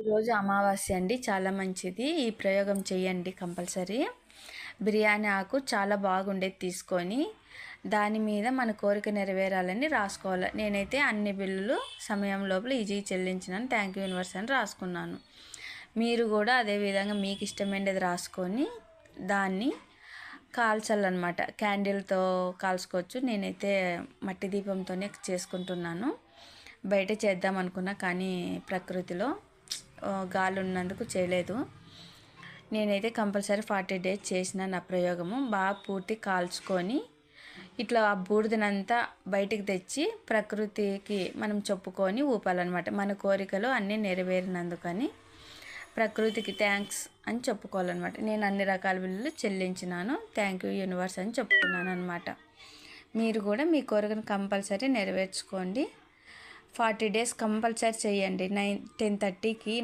ఈరోజు అమావాస్య అండి, చాలా మంచిది. ఈ ప్రయోగం చేయండి కంపల్సరీ. బిర్యానీ ఆకు చాలా బాగుండేది తీసుకొని దాని మీద మన కోరిక నెరవేరాలని రాసుకోవాలి. నేనైతే అన్ని బిల్లులు సమయం లోపల ఈజీ చెల్లించినాను, థ్యాంక్ యూ యూనివర్స్ అని రాసుకున్నాను. మీరు కూడా అదేవిధంగా మీకు ఇష్టమైనది రాసుకొని దాన్ని కాల్చాలన్నమాట. క్యాండిల్తో కాల్చుకోవచ్చు. నేనైతే మట్టి దీపంతోనే చేసుకుంటున్నాను. బయట చేద్దాం అనుకున్నా కానీ ప్రకృతిలో గాలి ఉన్నందుకు చేయలేదు. నేనైతే కంపల్సరీ 40 days చేసిన నా ప్రయోగము బాగా పూర్తి కాల్చుకొని ఇట్లా ఆ బూడిదనంతా బయటికి తెచ్చి ప్రకృతికి మనం చెప్పుకొని ఊపాలన్నమాట. మన కోరికలు అన్నీ నెరవేరినందుకని ప్రకృతికి థ్యాంక్స్ అని చెప్పుకోవాలన్నమాట. నేను అన్ని రకాల బిల్లులు చెల్లించినాను, థ్యాంక్ యూ యూనివర్స్ అని చెప్పుకున్నాను అనమాట. మీరు కూడా మీ కోరికను కంపల్సరీ నెరవేర్చుకోండి. 40 days కంపల్సరీ చేయండి. 10:30కి